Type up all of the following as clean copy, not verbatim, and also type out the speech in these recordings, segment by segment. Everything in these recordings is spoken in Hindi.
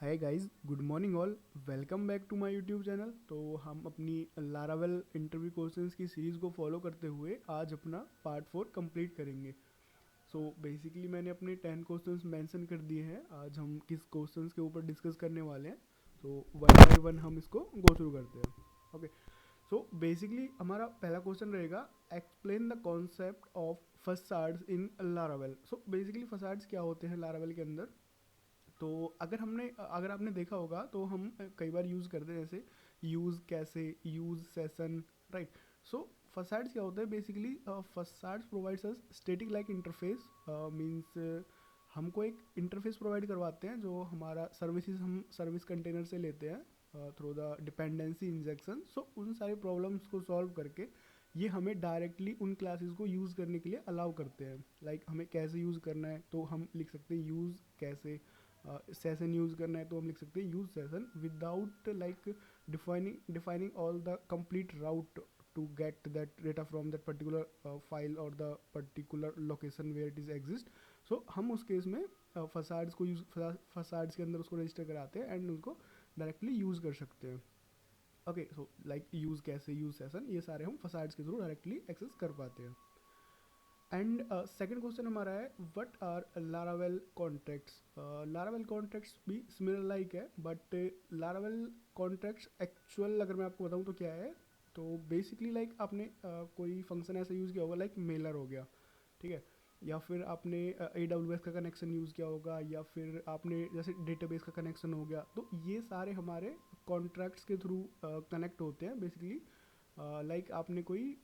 Hi guys, good morning all. Welcome back to my YouTube channel. तो हम अपनी लारावेल इंटरव्यू क्वेश्चंस की सीरीज़ को फॉलो करते हुए आज अपना पार्ट 4 कंप्लीट करेंगे। सो बेसिकली मैंने अपने 10 क्वेश्चंस मेंशन कर दिए हैं। आज हम किस क्वेश्चंस के ऊपर डिस्कस करने वाले हैं, सो वन बाय वन हम इसको गो थ्रू करते हैं। ओके, सो बेसिकली हमारा पहला क्वेश्चन रहेगा, explain the concept of facades in Laravel. So basically facades क्या होते हैं लारावेल के अंदर। तो अगर आपने देखा होगा तो हम कई बार यूज़ करते हैं, जैसे यूज़ कैसे, यूज़ सेशन, राइट। सो फसाड्स क्या होता है basically, facades provides us static like interface. Means हमको एक इंटरफेस प्रोवाइड करवाते हैं जो हमारा सर्विसेज हम सर्विस कंटेनर से लेते हैं थ्रू द डिपेंडेंसी इंजेक्शन। सो उन सारे प्रॉब्लम्स को सॉल्व करके ये हमें डायरेक्टली उन क्लासेस को यूज़ करने के लिए अलाउ करते हैं। लाइक हमें कैसे यूज़ करना है तो हम लिख सकते हैं यूज़ कैसे। सेशन यूज़ करना है तो हम लिख सकते हैं use session without like defining all the complete route to get that data from that particular file और the particular location where it is exist. So हम उस केस में फसाड्स को यूज फसाड्स के अंदर उसको रजिस्टर कराते हैं एंड उसको डायरेक्टली यूज़ कर सकते हैं। ओके, सो लाइक यूज़ कैसे, यूज़ सेशन, ये सारे हम फसाड्स के थ्रू डायरेक्टली एक्सेस कर पाते हैं। एंड सेकंड क्वेश्चन हमारा है, what are Laravel contracts. Laravel contracts भी सिमिलर लाइक है, बट लारावेल कॉन्ट्रैक्ट्स एक्चुअल अगर मैं आपको बताऊँ तो क्या है। तो बेसिकली लाइक आपने कोई फंक्शन ऐसा यूज़ किया होगा, लाइक मेलर हो गया, ठीक है। या फिर आपने ए डब्ल्यू एस का कनेक्शन यूज़ किया होगा, या फिर आपने जैसे डेटाबेस का कनेक्शन हो गया। तो ये सारे हमारे कॉन्ट्रैक्ट्स के थ्रू कनेक्ट होते हैं बेसिकली। लाइक आपने कोई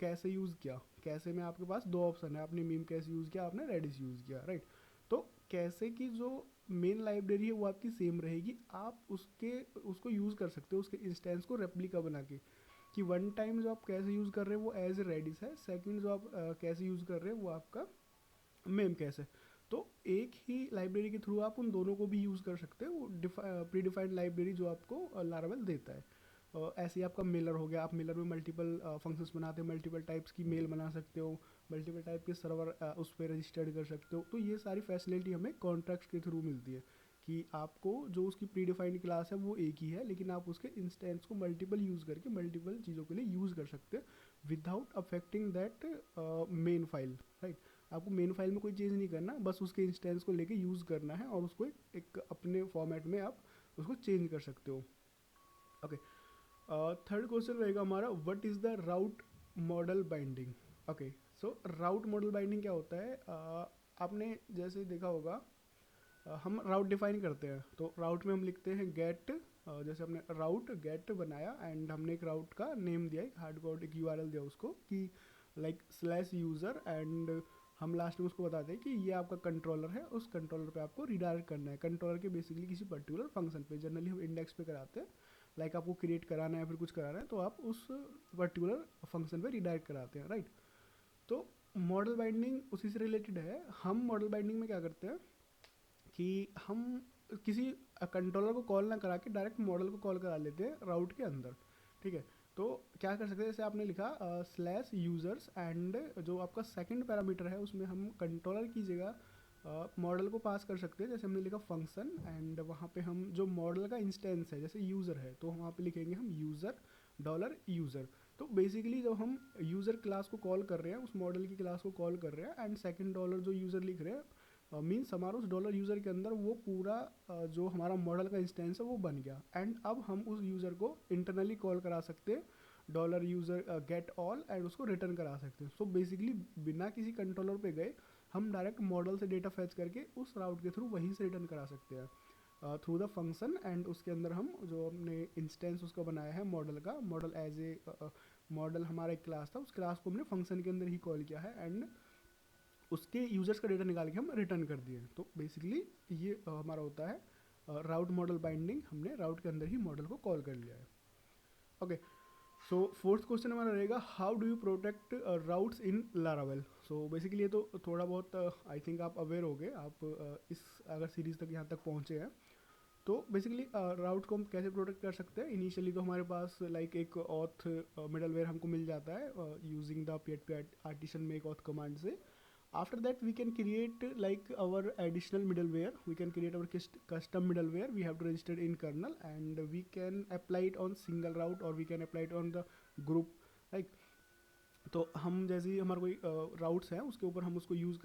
कैसे यूज़ किया, कैसे में आपके पास दो ऑप्शन है, आपने मीम कैसे यूज़ किया, आपने रेडिस यूज़ किया, राइट। तो कैसे की जो मेन लाइब्रेरी है वो आपकी सेम रहेगी, आप उसको यूज़ कर सकते हो, उसके इंस्टेंस को रेप्लिका बना के। कि वन टाइम जो आप कैसे यूज़ कर रहे हैं वो एज ए रेडिस है, सेकंड जो आप कैसे यूज़ कर रहे हैं वो आपका मेम कैसे। तो एक ही लाइब्रेरी के थ्रू आप उन दोनों को भी यूज़ कर सकते हो, वो प्री डिफाइंड लाइब्रेरी जो आपको लारावेल देता है। ऐसे ही आपका मेलर हो गया, आप मेलर में मल्टीपल फंक्शंस बनाते हो, मल्टीपल टाइप्स की मेल बना सकते हो, मल्टीपल टाइप के सर्वर उस पर रजिस्टर्ड कर सकते हो। तो ये सारी फैसिलिटी हमें कॉन्ट्रैक्ट्स के थ्रू मिलती है कि आपको जो उसकी प्री डिफाइंड क्लास है वो एक ही है, लेकिन आप उसके इंस्टेंस को मल्टीपल यूज़ करके मल्टीपल चीज़ों के लिए यूज़ कर सकते हैं without affecting that main file, right. आपको मेन फाइल में कोई चेंज नहीं करना, बस उसके इंस्टेंस को लेके यूज़ करना है और उसको एक अपने फॉर्मेट में आप उसको चेंज कर सकते हो। ओके, थर्ड क्वेश्चन रहेगा हमारा, what is the route model binding. Okay, so route model binding क्या होता है। आपने जैसे देखा होगा, हम राउट डिफाइन करते हैं तो राउट में हम लिखते हैं गेट। जैसे हमने राउट गेट बनाया एंड हमने एक राउट का नेम दिया, एक हार्ड कोड एक यूआरएल दिया उसको कि लाइक स्लैश यूज़र, एंड हम लास्ट में उसको बताते हैं कि ये आपका कंट्रोलर है, उस कंट्रोलर पे आपको रिडायरेक्ट करना है। कंट्रोलर के बेसिकली किसी पर्टिकुलर फंक्शन पे, जनरली हम इंडेक्स पे कराते हैं। लाइक आपको क्रिएट कराना है, फिर कुछ कराना है तो आप उस पर्टिकुलर फंक्शन पे रिडायरेक्ट कराते हैं, राइट। तो मॉडल बाइंडिंग उसी से रिलेटेड है। हम मॉडल बाइंडिंग में क्या करते हैं कि हम किसी कंट्रोलर को कॉल ना करा के डायरेक्ट मॉडल को कॉल करा लेते हैं राउट के अंदर, ठीक है। तो क्या कर सकते हैं, जैसे आपने लिखा स्लैश यूज़र्स, एंड जो आपका सेकंड पैरामीटर है उसमें हम कंट्रोलर की जगह मॉडल को पास कर सकते हैं। जैसे हमने लिखा फंक्शन, एंड वहाँ पे हम जो मॉडल का इंस्टेंस है जैसे यूज़र है तो वहाँ पे लिखेंगे हम यूज़र डॉलर यूज़र। तो बेसिकली जब हम यूज़र क्लास को कॉल कर रहे हैं, उस मॉडल की क्लास को कॉल कर रहे हैं, एंड सेकंड डॉलर जो यूज़र लिख रहे हैं, मीन्स हमारा उस डॉलर यूज़र के अंदर वो पूरा जो हमारा मॉडल का इंस्टेंस है वो बन गया। एंड अब हम उस यूज़र को इंटरनली कॉल करा सकते हैं dollar user get all, and उसको रिटर्न करा सकते हैं। सो बेसिकली बिना किसी कंट्रोलर पे गए हम डायरेक्ट मॉडल से डेटा फैच करके उस राउट के थ्रू वहीं से रिटर्न करा सकते हैं थ्रू द फंक्शन। एंड उसके अंदर हम जो हमने इंस्टेंस उसका बनाया है मॉडल का, मॉडल एज ए मॉडल हमारा एक क्लास था, उस क्लास को हमने फंक्शन के अंदर ही कॉल किया है, एंड उसके यूजर्स का डेटा निकाल के हम रिटर्न कर दिए। तो बेसिकली ये हमारा होता है राउट मॉडल बाइंडिंग, हमने राउट के अंदर ही मॉडल को कॉल कर लिया है। ओके, सो फोर्थ क्वेश्चन हमारा रहेगा, how do you protect routes in Laravel. So basically ये तो थोड़ा बहुत आई थिंक आप अवेयर हो गए, आप इस अगर सीरीज तक यहाँ तक पहुँचे हैं। तो बेसिकली राउट को हम कैसे प्रोटेक्ट कर सकते हैं। इनिशियली तो हमारे पास लाइक एक ऑथ मिडलवेयर हमको मिल जाता है यूजिंग द पीएचपी आर्टिशन में एक ऑथ कमांड से। After that we can create like our additional middleware, we can create our custom middleware. We have to register in kernel and we can apply it on single route or we can apply it on the group, like तो हम जैसे ही हमारा कोई राउट्स हैं उसके ऊपर हम उसको यूज़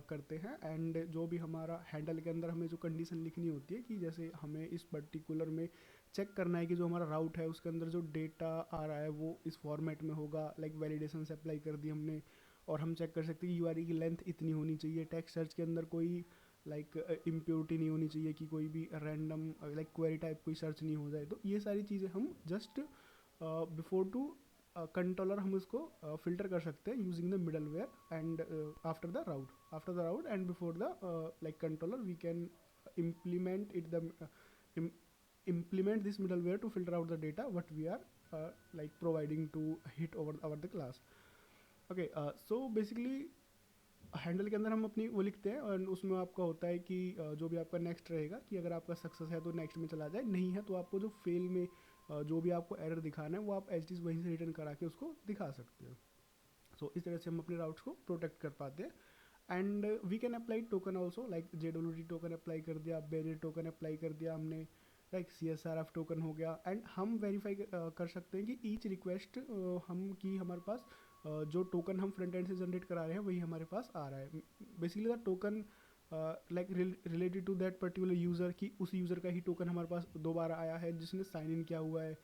करते हैं एंड जो भी हमारा हैंडल के अंदर हमें जो कंडीशन लिखनी होती है कि जैसे हमें इस पर्टिकुलर में चेक करना है कि जो हमारा राउट है उसके अंदर जो डेटा आ रहा है वो इस फॉर्मेट में होगा, लाइक वैलिडेशन से अप्लाई कर दी हमने और हम चेक कर सकते हैं कि यूआरई की लेंथ इतनी होनी चाहिए, टेक्स्ट सर्च के अंदर कोई लाइक इम्प्योरिटी नहीं होनी चाहिए कि कोई भी रैंडम लाइक क्वेरी टाइप कोई सर्च नहीं हो जाए। तो ये सारी चीज़ें हम जस्ट बिफोर टू कंट्रोलर हम उसको फिल्टर कर सकते हैं using the middleware and after the route and before the like controller we can implement it the implement this middleware to filter out the data what we are like providing to hit over the class. Okay, so basically handle के अंदर हम अपनी वो लिखते हैं और उसमें आपका होता है कि जो भी आपका नेक्स्ट रहेगा कि अगर आपका सक्सेस है तो नेक्स्ट में चला जाए, नहीं है तो आपको जो फेल में जो भी आपको एरर दिखाना है वो आप एज इट इज़ वहीं से रिटर्न करा के उसको दिखा सकते हो। सो इस तरह से हम अपने राउट्स को प्रोटेक्ट कर पाते हैं and we can apply token also, like JWT token apply कर दिया, बेनेट टोकन अप्लाई कर दिया हमने, लाइक CSRF टोकन हो गया एंड हम वेरीफाई कर सकते हैं कि ईच रिक्वेस्ट हम की हमारे पास जो टोकन हम फ्रंट एंड से जनरेट करा रहे हैं वही हमारे पास आ रहा है। Basically the token like related to that particular user की उस यूज़र का ही टोकन हमारे पास दोबारा आया है जिसने साइन इन किया हुआ है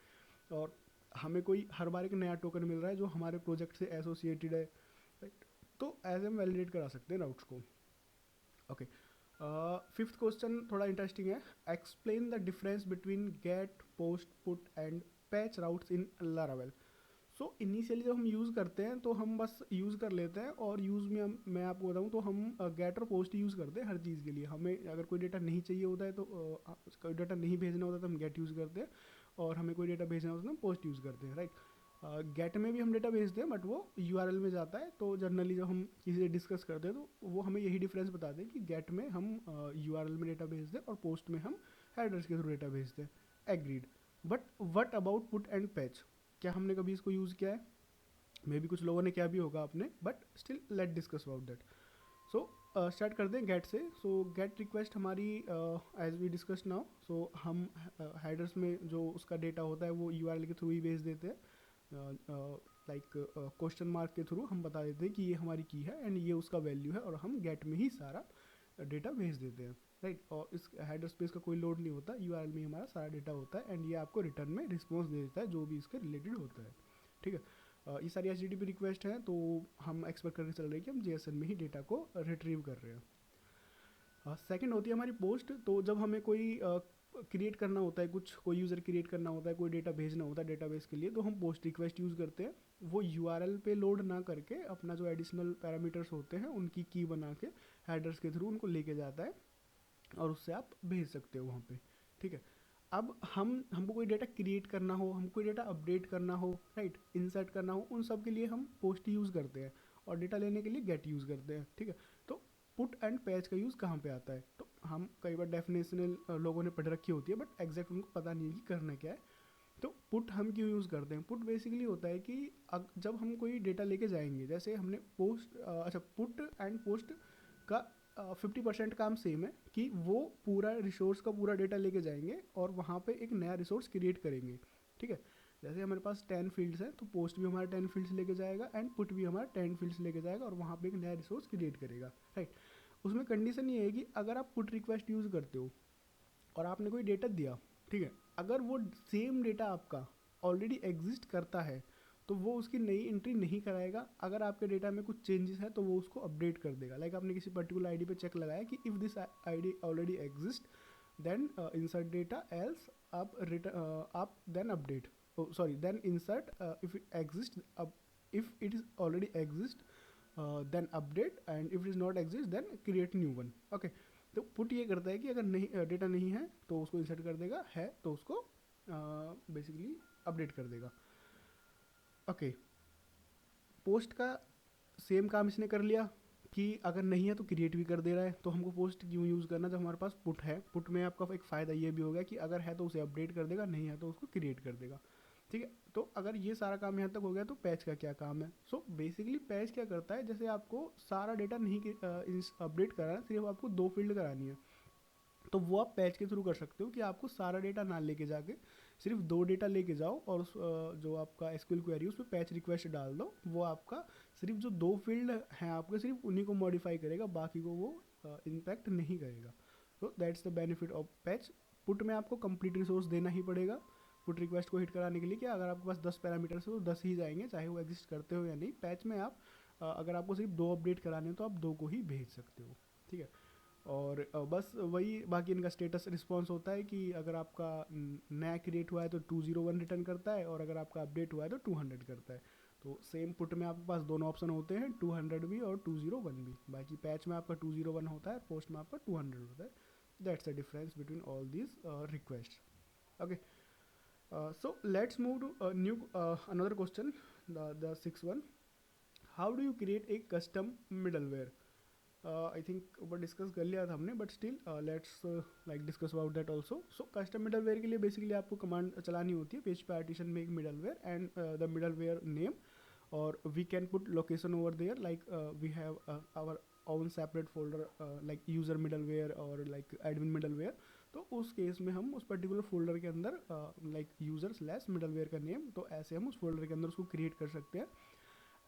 और हमें कोई हर बार एक नया टोकन मिल रहा है जो हमारे प्रोजेक्ट से एसोसिएटेड है, राइट। तो एज हम वैलिडेट करा सकते हैं राउट्स को। ओके, फिफ्थ क्वेश्चन थोड़ा इंटरेस्टिंग है। Explain the difference between get, post, put and patch routes in Laravel. So initially जब हम यूज़ करते हैं तो हम बस यूज़ कर लेते हैं और यूज़ में मैं आपको बताऊँ तो हम गेट और पोस्ट यूज़ करते हैं हर चीज़ के लिए। हमें अगर कोई डेटा नहीं चाहिए होता है तो कोई डेटा नहीं भेजना होता है तो हम गेट यूज़ करते हैं और हमें कोई डेटा भेजना होता है तो हम पोस्ट यूज़ करते हैं, राइट। गेट में भी हम डेटा भेजते हैं बट वो URL में जाता है। तो जनरली जब हम किसी से डिस्कस करते हैं तो वो हमें यही डिफरेंस बताते हैं कि गेट में हम URL में डेटा भेजते हैं और पोस्ट में हम हेडर्स के थ्रू डेटा भेजते हैं। Agreed. But what about put and patch? क्या हमने कभी इसको यूज़ किया है? मे बी कुछ लोगों ने किया भी होगा आपने, but still let discuss about that. So start करते हैं गेट से। सो गेट रिक्वेस्ट हमारी एज वी डिस्कस नाउ, सो हम हेडर्स में जो उसका डेटा होता है वो URL के थ्रू ही भेज देते हैं, लाइक क्वेश्चन मार्क के थ्रू हम बता देते हैं कि ये हमारी की है एंड ये उसका वैल्यू है और हम गेट में ही सारा डेटा भेज देते हैं, राइट। और इस हेडर स्पेस का कोई लोड नहीं होता, URL में ही हमारा सारा डेटा होता है एंड ये आपको रिटर्न में रिस्पॉन्स दे देता है जो भी इसके रिलेटेड होता है, ठीक है। ये सारी HTTP रिक्वेस्ट हैं तो हम एक्सपेक्ट करके चल रहे हैं कि हम JSON में ही डेटा को रिट्रीव कर रहे हैं। सेकंड होती है हमारी पोस्ट। तो जब हमें कोई क्रिएट करना होता है, कुछ कोई यूज़र क्रिएट करना होता है, कोई डेटा भेजना होता है डेटाबेस के लिए, तो हम पोस्ट रिक्वेस्ट यूज़ करते हैं। वो URL पे लोड ना करके अपना जो एडिशनल पैरामीटर्स होते हैं उनकी की बना के हेडर्स के थ्रू उनको लेके जाता है और उससे आप भेज सकते हो वहाँ पे, ठीक है। अब हमको कोई डेटा क्रिएट करना हो, हमको कोई डेटा अपडेट करना हो, राइट, इंसर्ट करना हो, उन सब के लिए हम पोस्ट यूज़ करते हैं और डेटा लेने के लिए गेट यूज़ करते हैं, ठीक है। तो पुट एंड पैच का यूज़ कहाँ पे आता है? तो हम कई बार डेफिनेशनल लोगों ने पढ़ रखी होती है बट एग्जैक्ट उनको पता नहीं है कि करना क्या है। तो पुट हम क्यों यूज़ करते हैं? पुट बेसिकली होता है कि जब हम कोई डेटा लेके जाएंगे, जैसे हमने पोस्ट अच्छा पुट एंड पोस्ट का 50% काम सेम है कि वो पूरा रिसोर्स का पूरा डेटा लेके जाएंगे और वहाँ पे एक नया रिसोर्स क्रिएट करेंगे, ठीक है। जैसे हमारे पास 10 फील्ड्स हैं तो पोस्ट भी हमारा 10 फील्ड्स लेके जाएगा एंड पुट भी हमारा 10 फील्ड्स लेके जाएगा और वहाँ पे एक नया रिसोर्स क्रिएट करेगा, राइट। उसमें कंडीशन ये है कि अगर आप पुट रिक्वेस्ट यूज़ करते हो और आपने कोई डेटा दिया, ठीक है, अगर वो सेम डेटा आपका ऑलरेडी एग्जिस्ट करता है तो वो उसकी नई एंट्री नहीं कराएगा। अगर आपके डेटा में कुछ चेंजेस है तो वो उसको अपडेट कर देगा। लाइक आपने किसी पर्टिकुलर आईडी पे चेक लगाया कि if this ID already exist then insert data, else आप then update, sorry then insert, if it exist, if it is already exist then update and if it is not exist then create new one, okay. तो पुट ये करता है कि अगर नहीं डेटा नहीं है तो उसको इंसर्ट कर देगा, है तो उसको बेसिकली अपडेट कर देगा, ओके। पोस्ट का सेम काम इसने कर लिया कि अगर नहीं है तो क्रिएट भी कर दे रहा है। तो हमको पोस्ट क्यों यूज़ करना जब हमारे पास पुट है? पुट में आपका एक फ़ायदा ये भी होगा कि अगर है तो उसे अपडेट कर देगा, नहीं है तो उसको क्रिएट कर देगा, ठीक है। तो अगर ये सारा काम यहाँ तक हो गया तो पैच का क्या काम है। सो बेसिकली पैच क्या करता है, जैसे आपको सारा डेटा नहीं अपडेट कराना, सिर्फ आपको 2 फील्ड करानी है, तो वो आप पैच के थ्रू कर सकते हो कि आपको सारा डेटा ना लेके जाके सिर्फ 2 डेटा लेके जाओ और जो आपका एसक्यूएल क्वेरी उस पर पैच रिक्वेस्ट डाल दो। वो आपका सिर्फ जो 2 फील्ड हैं आपके सिर्फ उन्हीं को मॉडिफाई करेगा, बाकी को वो इम्पैक्ट नहीं करेगा। तो that's the benefit of patch. Put में आपको कंप्लीट रिसोर्स देना ही पड़ेगा पुट रिक्वेस्ट को हिट कराने के लिए, कि अगर आपके पास 10 पैरामीटर्स है तो 10 ही जाएंगे, चाहे वो एग्जिस्ट करते हो या नहीं। पैच में आप अगर आपको सिर्फ 2 अपडेट कराने हैं तो आप 2 को ही भेज सकते हो, ठीक है। और बस वही, बाकी इनका स्टेटस रिस्पॉन्स होता है कि अगर आपका नया क्रिएट हुआ है तो 201 रिटर्न करता है, और अगर आपका अपडेट हुआ है तो 200 करता है। तो सेम पुट में आपके पास दोनों ऑप्शन होते हैं, 200 भी और 201 भी। बाकी पैच में आपका 201 होता है, पोस्ट में आपका 200 होता है। That's the difference between all these request. Okay, so let's move to a new another question, the sixth one. How do you create a custom middleware? I think ऊपर डिस्कस कर लिया था हमने, but still let's like discuss about that also. So custom middleware के लिए बेसिकली आपको कमांड चलानी होती है, पेज पार्टीशन में एक middleware and the middleware name, और we can put location over there, like we have our own separate folder like user middleware और लाइक एडमिन मिडलवेयर। तो उस केस में हम उस पर्टिकुलर फोल्डर के अंदर लाइक यूज़र स्लैश मिडलवेयर का नेम, तो ऐसे हम उस फोल्डर के अंदर उसको क्रिएट कर सकते हैं।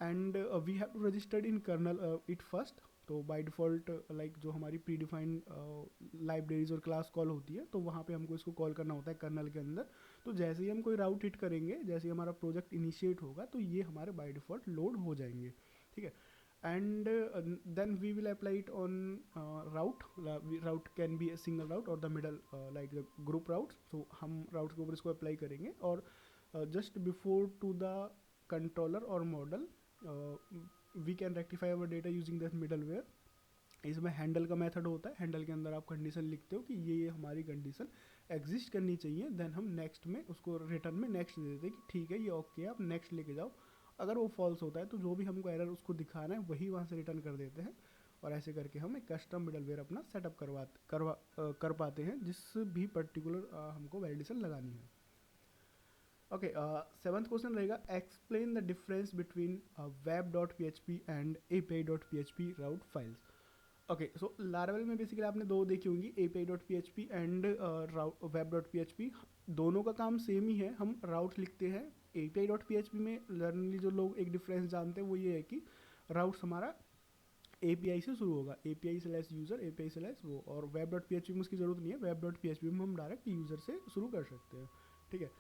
And we have to registered in kernel it first. तो बाय डिफ़ॉल्ट लाइक जो हमारी प्री डिफाइंड लाइब्रेरीज और क्लास कॉल होती है, तो वहाँ पे हमको इसको कॉल करना होता है कर्नल के अंदर। तो जैसे ही हम कोई राउट हिट करेंगे, जैसे ही हमारा प्रोजेक्ट इनिशिएट होगा, तो ये हमारे बाय डिफ़ॉल्ट लोड हो जाएंगे, ठीक है। And then we will apply it on route. Route can be a single route और the middle like the group route. तो हम राउट के ऊपर इसको अप्लाई करेंगे, और just before to the controller और model we can rectify our data using this middleware. इसमें हैंडल का मेथड होता है, हैंडल के अंदर आप कंडीशन लिखते हो कि ये हमारी कंडीशन एग्जिस्ट करनी चाहिए, देन हम नेक्स्ट में उसको रिटर्न में नेक्स्ट दे देते हैं कि ठीक है ये ओके है, आप नेक्स्ट लेके जाओ। अगर वो फॉल्स होता है तो जो भी हमको एरर उसको दिखाना है वही वहाँ से रिटर्न कर देते हैं, और ऐसे करके हम एक कस्टम मिडलवेयर अपना सेटअप कर पाते हैं, जिस भी पर्टिकुलर हमको वैलिडेशन लगानी है। ओके, सेवंथ क्वेश्चन रहेगा, explain the difference between web.php and api.php route files. Okay, so Laravel में बेसिकली आपने 2 देखी होंगी, api.php एंड web.php। दोनों का काम सेम ही है, हम राउट लिखते हैं। api.php में लर्नली जो लोग एक डिफरेंस जानते हैं वो ये है कि राउट्स हमारा API से शुरू होगा, API slash user, API slash वो, और web.php में उसकी ज़रूरत नहीं है, web.php में हम डायरेक्ट यूज़र से शुरू कर सकते हैं, ठीक है।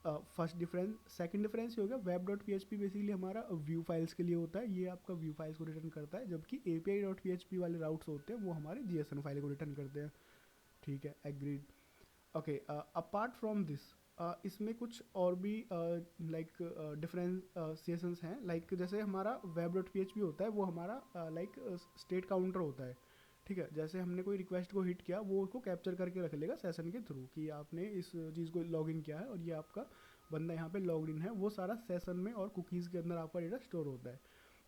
First difference. सेकंड डिफरेंस ये हो गया, web.php बेसिकली हमारा व्यू फाइल्स के लिए होता है, ये आपका व्यू फाइल्स को रिटर्न करता है, जबकि api.php वाले राउट्स होते हैं वो हमारे JSON फाइल को रिटर्न करते हैं, ठीक है, agreed. Okay, apart from this इसमें कुछ और भी लाइक डिफरेंशिएशंस हैं, लाइक जैसे हमारा web.php होता है वो हमारा लाइक स्टेट काउंटर होता है, ठीक है। जैसे हमने कोई रिक्वेस्ट को हिट किया, वो उसको कैप्चर करके रख लेगा सेशन के थ्रू कि आपने इस चीज़ को लॉगिन किया है और ये आपका बंदा यहाँ पे लॉग इन है, वो सारा सेशन में और कुकीज़ के अंदर आपका डेटा स्टोर होता है।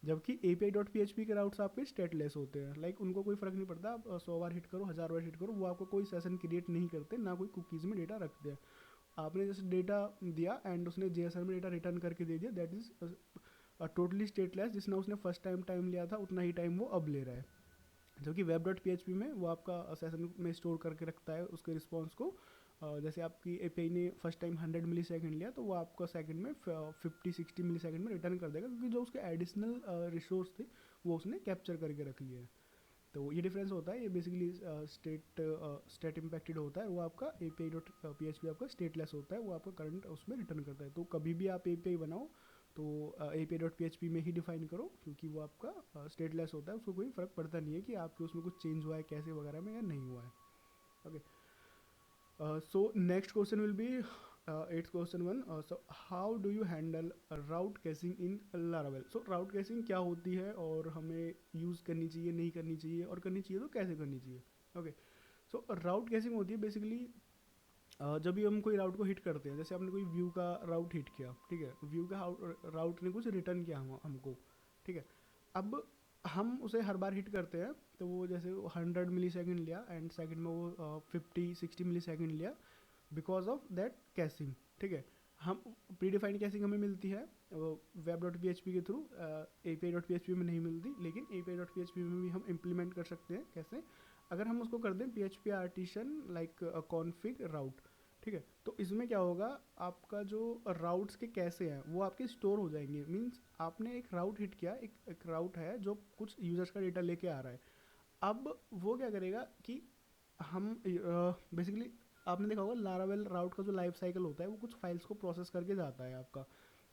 जबकि api.php के राउट्स आपके स्टेटलेस होते हैं, लाइक उनको कोई फ़र्क नहीं पड़ता, आप 100 बार हिट करो, 1000 बार हिट करो, वो आपको कोई सेशन क्रिएट नहीं करते, ना कोई कुकीज़ में डेटा रखते हैं। आपने जैसे डेटा दिया एंड उसने JSON में डेटा रिटर्न करके दे दिया, दैट इज़ टोटली स्टेटलेस। जितना उसने फर्स्ट टाइम लिया था उतना ही टाइम वो अब ले रहा है। जबकि web.php में वो आपका सेशन में स्टोर करके रखता है उसके रिस्पॉन्स को। जैसे आपकी API ने फर्स्ट टाइम 100 मिली सेकेंड लिया, तो वो आपका सेकंड में 50-60 मिली सेकेंड में रिटर्न कर देगा, क्योंकि जो उसके एडिशनल रिसोर्स थे वो उसने कैप्चर करके रख लिए हैं। तो ये डिफरेंस होता है, ये बेसिकली स्टेट इम्पैक्टेड होता है, वो आपका api.php आपका स्टेटलेस होता है, वो आपका करंट उसमें रिटर्न करता है। तो कभी भी आप API बनाओ तो api.php में ही डिफाइन करो, क्योंकि वो आपका स्टेटलेस होता है, उसको कोई फ़र्क पड़ता नहीं है कि आपके उसमें कुछ चेंज हुआ है कैसे वगैरह में या नहीं हुआ है। Okay, so next question will be 8th question 1। So how do you handle route caching in Laravel. So route caching क्या होती है और हमें यूज़ करनी चाहिए, नहीं करनी चाहिए, और करनी चाहिए तो कैसे करनी चाहिए। ओके, सो राउट कैशिंग होती है बेसिकली जब भी हम कोई राउट को हिट करते हैं, जैसे हमने कोई व्यू का राउट हिट किया, ठीक है, व्यू का राउट ने कुछ रिटर्न किया हमको, ठीक है। अब हम उसे हर बार हिट करते हैं, तो वो जैसे 100 मिली सेकेंड लिया एंड सेकेंड में वो 50-60 मिली सेकेंड लिया बिकॉज ऑफ दैट कैशिंग, ठीक है। हम प्री डिफाइंड कैसिंग हमें मिलती है web dot P H P के through, A P I dot P H P में नहीं मिलती, लेकिन A P I dot P H P में भी हम इम्प्लीमेंट कर सकते हैं। कैसे? अगर हम उसको कर दें P H P artisan like config route, ठीक है, तो इसमें क्या होगा, आपका जो राउट्स के कैसे हैं वो आपके स्टोर हो जाएंगे। मीन्स आपने एक राउट हिट किया, एक राउट है जो कुछ यूजर्स का डेटा लेके आ रहा है। अब वो क्या करेगा कि हम बेसिकली आपने देखा होगा लारावेल राउट का जो लाइफ साइकिल होता है वो कुछ फाइल्स को प्रोसेस करके जाता है आपका,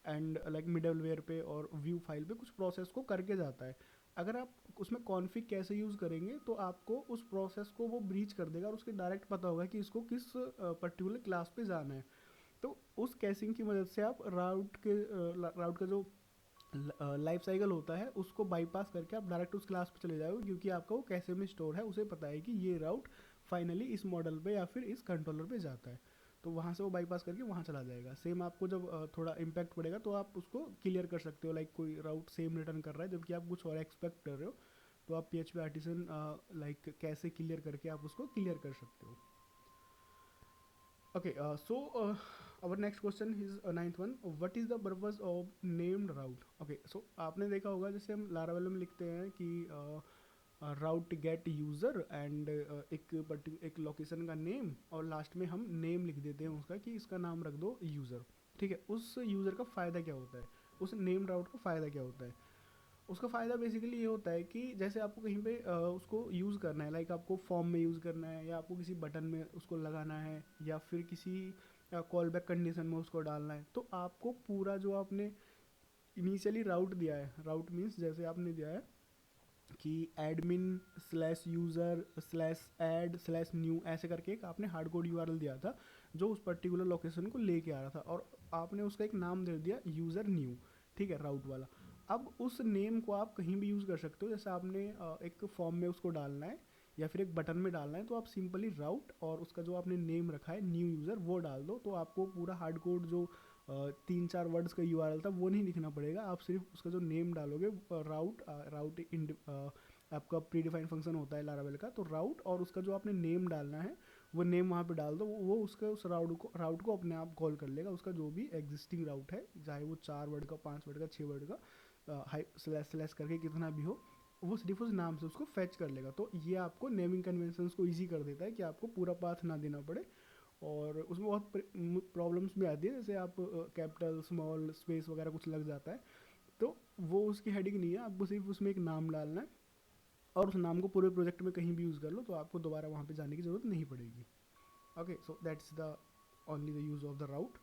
एंड लाइक मिडल वेयर पे और व्यू फाइल पे कुछ प्रोसेस को करके जाता है। अगर आप उसमें कॉन्फ़िग कैसे यूज़ करेंगे तो आपको उस प्रोसेस को वो ब्रीच कर देगा और उसके डायरेक्ट पता होगा कि इसको किस पर्टिकुलर क्लास पे जाना है। तो उस कैसिंग की मदद से आप राउट का जो लाइफ साइकिल होता है उसको बाईपास करके आप डायरेक्ट उस क्लास पे चले जाओगे, क्योंकि आपका वो कैसे में स्टोर है, उसे पता है कि ये राउट फाइनली इस मॉडल पे या फिर इस कंट्रोलर पे जाता है। तो वहाँ से वो बाईपास करके वहाँ चला जाएगा। सेम आपको जब थोड़ा इम्पैक्ट पड़ेगा तो आप उसको क्लियर कर सकते हो, लाइक कोई राउट सेम रिटर्न कर रहा है जबकि आप कुछ और एक्सपेक्ट कर रहे हो, तो आप P H P artisan like कैसे क्लियर करके आप उसको क्लियर कर सकते हो। Okay, our next question is ninth one. What is the purpose of named route? Okay, so आपने देखा होगा जैसे हम लारावेल में लिखते हैं कि राउट गेट यूज़र एंड एक लोकेशन का नेम, और लास्ट में हम नेम लिख देते हैं उसका कि इसका नाम रख दो यूज़र। ठीक है, उस यूज़र का फ़ायदा क्या होता है, उस नेम राउट का फ़ायदा क्या होता है? उसका फ़ायदा बेसिकली ये होता है कि जैसे आपको कहीं पे उसको यूज़ करना है, लाइक आपको फॉर्म में यूज़ करना है या आपको किसी बटन में उसको लगाना है या फिर किसी कॉल बैक कंडीशन में उसको डालना है, तो आपको पूरा जो आपने इनिशियली राउट दिया है, राउट मीन्स जैसे आपने दिया है कि admin slash user slash add slash new ऐसे करके एक आपने हार्ड कोड यूआरएल दिया था जो उस पर्टिकुलर लोकेशन को लेके आ रहा था, और आपने उसका एक नाम दे दिया यूज़र न्यू, ठीक है, राउट वाला। अब उस नेम को आप कहीं भी यूज़ कर सकते हो, जैसे आपने एक फॉर्म में उसको डालना है या फिर एक बटन में डालना है, तो आप सिंपली राउट और उसका जो आपने नेम रखा है न्यू यूज़र वो डाल दो, तो आपको पूरा हार्ड कोड जो 3-4 वर्ड्स का यूआरएल था वो नहीं लिखना पड़ेगा। आप सिर्फ उसका जो नेम डालोगे, राउट आपका प्री डिफाइंड फंक्शन होता है लारावेल का, तो राउट और उसका जो आपने नेम डालना है वो नेम वहाँ पे डाल दो, वो उसका उस राउट को अपने आप कॉल कर लेगा। उसका जो भी एग्जिस्टिंग राउट है, चाहे वो 4 वर्ड का, 5 वर्ड का, 6 वर्ड का, हाई स्लैश स्लैश करके कितना भी हो, वो सिर्फ उस नाम से उसको फैच कर लेगा। तो ये आपको नेमिंग कन्वेंशंस को ईजी कर देता है कि आपको पूरा पाथ ना देना पड़े, और उसमें बहुत प्रॉब्लम्स भी आती है, जैसे आप कैपिटल स्मॉल स्पेस वगैरह कुछ लग जाता है, तो वो उसकी हेडिंग नहीं है, आपको सिर्फ उसमें एक नाम डालना है और उस नाम को पूरे प्रोजेक्ट में कहीं भी यूज़ कर लो, तो आपको दोबारा वहाँ पे जाने की ज़रूरत नहीं पड़ेगी। Okay, so that's the only the use of the route.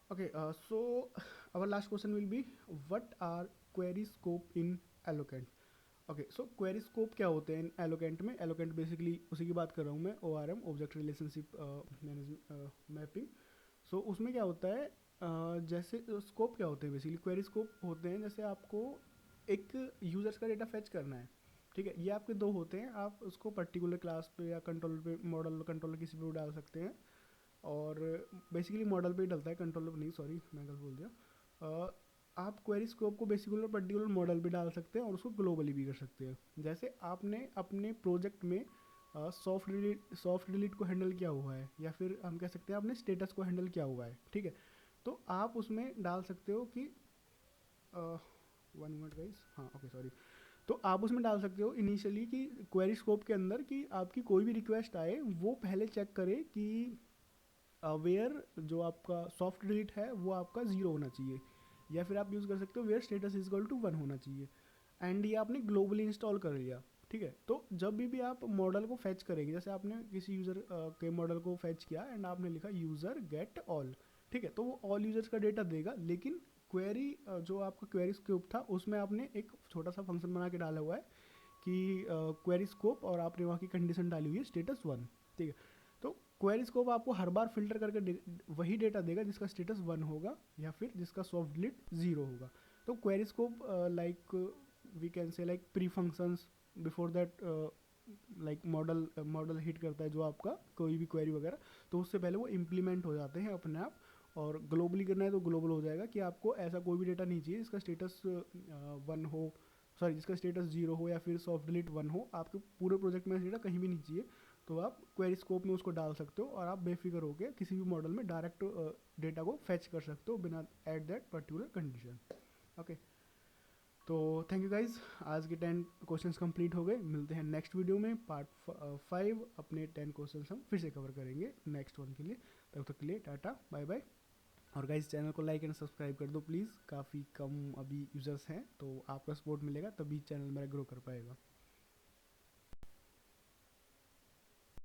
Okay, so our last question will be what are query scope in Eloquent? Okay, so query scope क्या होते हैं एलोकेंट में? एलोकेंट बेसिकली उसी की बात कर रहा हूँ मैं, O R M, object relationship management mapping. So उसमें क्या होता है, जैसे स्कोप क्या होते हैं, बेसिकली क्वेरी स्कोप होते हैं जैसे आपको एक यूजर्स का डेटा फेच करना है, ठीक है, ये आपके दो होते हैं, आप उसको पर्टिकुलर क्लास पे या कंट्रोलर पे, मॉडल कंट्रोलर किसी पे भी डाल सकते हैं, और बेसिकली मॉडल पे ही डलता है, कंट्रोलर नहीं, सॉरी मैं गलत बोल दिया। आप क्वेरी स्कोप को बेसिकली पर्टिकुलर मॉडल भी डाल सकते हैं और उसको ग्लोबली भी कर सकते हैं। जैसे आपने अपने प्रोजेक्ट में सॉफ्ट डिलीट को हैंडल किया हुआ है, या फिर हम कह सकते हैं आपने स्टेटस को हैंडल किया हुआ है, ठीक है, तो आप उसमें डाल सकते हो कि 1 मिनट गाइस, हाँ ओके सॉरी, तो आप उसमें डाल सकते हो इनिशियली कि क्वेरी स्कोप के अंदर कि आपकी कोई भी रिक्वेस्ट आए वो पहले चेक करे कि वेयर जो आपका सॉफ्ट डिलीट है वो आपका 0 होना चाहिए, या फिर आप यूज़ कर सकते हो where status is equal to 1 होना चाहिए, एंड ये आपने ग्लोबली इंस्टॉल कर लिया, ठीक है। तो जब भी आप मॉडल को फैच करेंगे, जैसे आपने किसी यूज़र के मॉडल को फैच किया एंड आपने लिखा यूज़र गेट ऑल, ठीक है, तो वो ऑल यूजर्स का डेटा देगा, लेकिन क्वेरी जो आपका क्वेरी स्कोप था उसमें आपने एक छोटा सा फंक्शन बना के डाला हुआ है कि क्वेरी स्कोप, और आपने वहाँ की कंडीशन डाली हुई है स्टेटस 1, ठीक है। तो क्वेरी स्कोप आपको हर बार फिल्टर करके वही डेटा देगा जिसका स्टेटस 1 होगा या फिर जिसका सॉफ्ट डिलीट 0 होगा। तो query scope like we can say like pre functions before that, like model hit करता है जो आपका कोई भी क्वेरी वगैरह, तो उससे पहले वो इम्प्लीमेंट हो जाते हैं अपने आप। और ग्लोबली करना है तो ग्लोबल हो जाएगा कि आपको ऐसा कोई भी डेटा नहीं चाहिए जिसका स्टेटस 1 हो, सॉरी जिसका स्टेटस 0 हो या फिर सॉफ्ट डिलीट 1 हो, आपके पूरे प्रोजेक्ट में डेटा कहीं भी नहीं चाहिए। तो आप क्वेरी स्कोप में उसको डाल सकते हो और आप बेफिक्र होकर किसी भी मॉडल में डायरेक्ट डेटा को फेच कर सकते हो बिना at that particular condition. Okay, तो थैंक यू गाइज, आज के 10 क्वेश्चंस कंप्लीट हो गए। मिलते हैं नेक्स्ट वीडियो में, पार्ट 5 अपने 10 क्वेश्चंस हम फिर से कवर करेंगे नेक्स्ट वन के लिए। तब तक के लिए टाटा बाय बाय। और गाइज चैनल को लाइक एंड सब्सक्राइब कर दो प्लीज़, काफ़ी कम अभी यूज़र्स हैं, तो आपका सपोर्ट मिलेगा तभी चैनल मेरा ग्रो कर पाएगा।